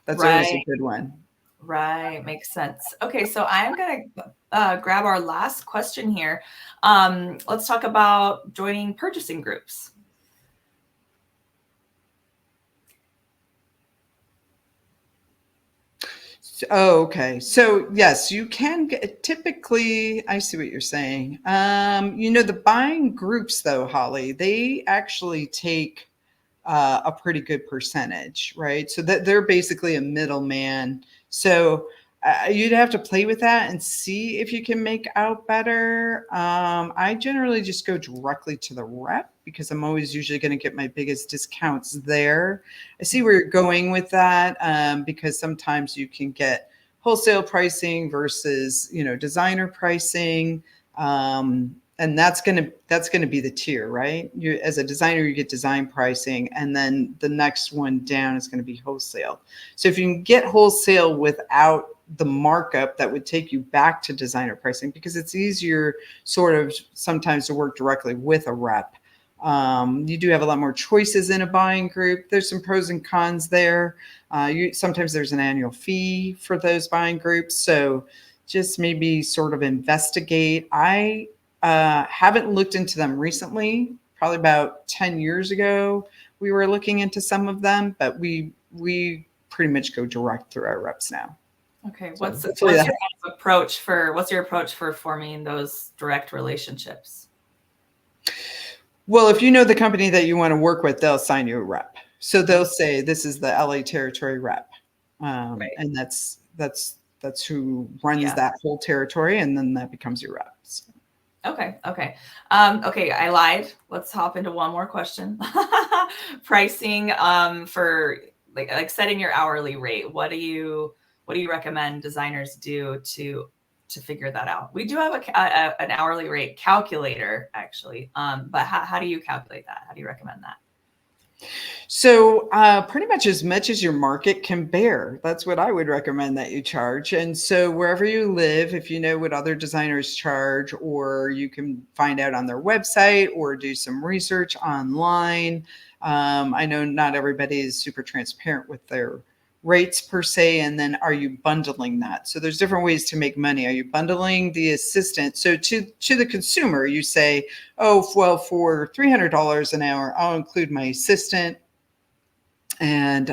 That's always a good one. Right. Makes sense. Okay. So I'm going to grab our last question here. Let's talk about joining purchasing groups. Oh, okay. So yes, you can get, typically, I see what you're saying. The buying groups though, Holly, they actually take a pretty good percentage, right? So that they're basically a middleman. So you'd have to play with that and see if you can make out better. I generally just go directly to the rep because I'm always usually going to get my biggest discounts there. I see where you're going with that, because sometimes you can get wholesale pricing versus, designer pricing. And that's going to be the tier, right? You, as a designer, you get design pricing, and then the next one down is going to be wholesale. So if you can get wholesale without the markup, that would take you back to designer pricing, because it's easier sort of sometimes to work directly with a rep. You do have a lot more choices in a buying group. There's some pros and cons there. Sometimes there's an annual fee for those buying groups. So just maybe sort of investigate. I haven't looked into them recently. Probably about 10 years ago, we were looking into some of them, but we pretty much go direct through our reps now. Okay. What's your approach for forming those direct relationships? Well, if you know the company that you want to work with, they'll assign you a rep. So they'll say, this is the LA territory rep. Right. And that's who runs that whole territory. And then that becomes your rep. So. Okay. Okay. I lied. Let's hop into one more question. Pricing for like setting your hourly rate. What do you recommend designers do to figure that out? We do have an hourly rate calculator, actually. But how do you calculate that? How do you recommend that? So pretty much as your market can bear. That's what I would recommend that you charge. And so wherever you live, if you know what other designers charge, or you can find out on their website or do some research online. I know not everybody is super transparent with their rates per se. And then are you bundling that? So there's different ways to make money. Are you bundling the assistant? So to the consumer, you say, oh, well, for $300 an hour, I'll include my assistant and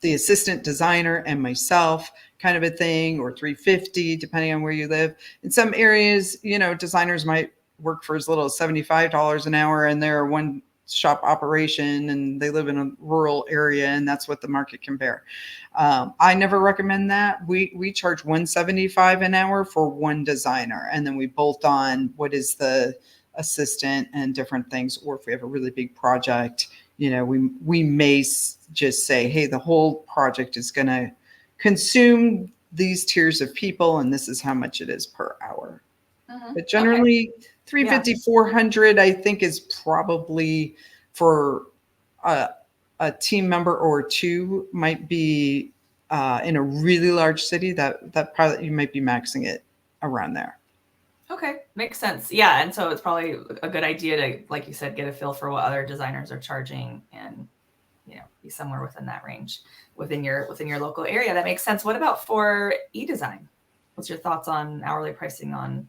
the assistant designer and myself, kind of a thing, or $350, depending on where you live. In some areas, designers might work for as little as $75 an hour, and they're one shop operation and they live in a rural area, and that's what the market can bear. I never recommend that. We charge $175 an hour for one designer, and then we bolt on what is the assistant and different things. Or if we have a really big project, we may just say, hey, the whole project is going to consume these tiers of people, and this is how much it is per hour. But generally, $350, $400, I think, is probably for a team member or two. Might be in a really large city that probably you might be maxing it around there. Okay, makes sense. Yeah, and so it's probably a good idea to, like you said, get a feel for what other designers are charging and be somewhere within that range within your local area. That makes sense. What about for e-design? What's your thoughts on hourly pricing on?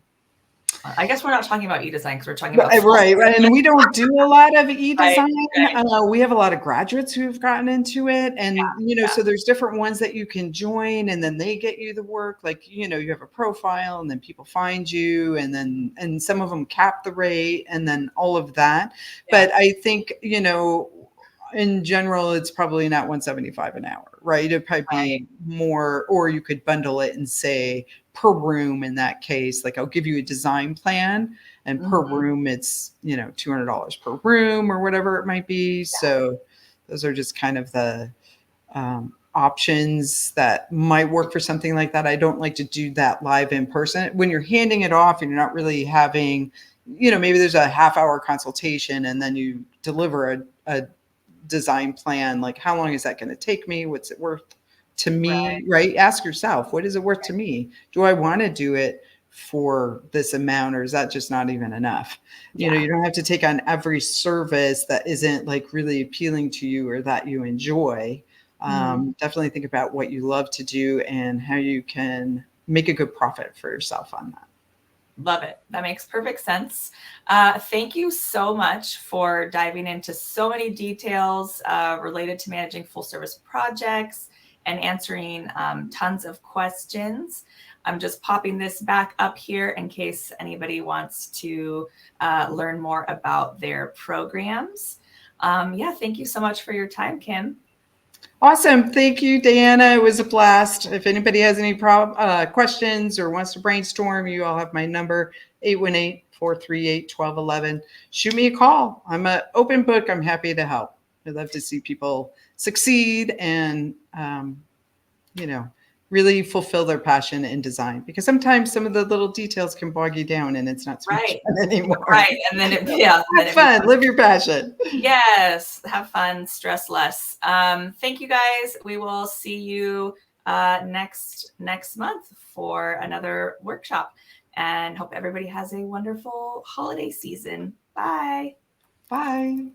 I guess we're not talking about e-design because we're talking about right. And we don't do a lot of e-design. Right. We have a lot of graduates who've gotten into it, and so there's different ones that you can join, and then they get you the work. Like you have a profile, and then people find you, and some of them cap the rate, and then all of that. But I think in general, it's probably not $175 an hour, right? It'd probably be more, or you could bundle it and say per room in that case, like I'll give you a design plan and per room it's, $200 per room or whatever it might be. So those are just kind of the options that might work for something like that. I don't like to do that live in person. When you're handing it off and you're not really having, maybe there's a half-hour consultation and then you deliver a design plan, like how long is that going to take me? What's it worth to me, right? Ask yourself, what is it worth to me? Do I want to do it for this amount, or is that just not even enough? You don't have to take on every service that isn't like really appealing to you or that you enjoy. Definitely think about what you love to do and how you can make a good profit for yourself on that. Love it. That makes perfect sense. Thank you so much for diving into so many details related to managing full service projects and answering tons of questions. I'm just popping this back up here in case anybody wants to learn more about their programs. Thank you so much for your time, Kim. Awesome. Thank you, Diana. It was a blast. If anybody has any questions or wants to brainstorm, you all have my number, 818-438-1211. Shoot me a call. I'm an open book. I'm happy to help. I love to see people succeed and, really fulfill their passion in design, because sometimes some of the little details can bog you down and it's not so much fun anymore. Right. And then have fun, live your passion. Yes. Have fun, stress less. Thank you guys. We will see you next month for another workshop, and hope everybody has a wonderful holiday season. Bye. Bye.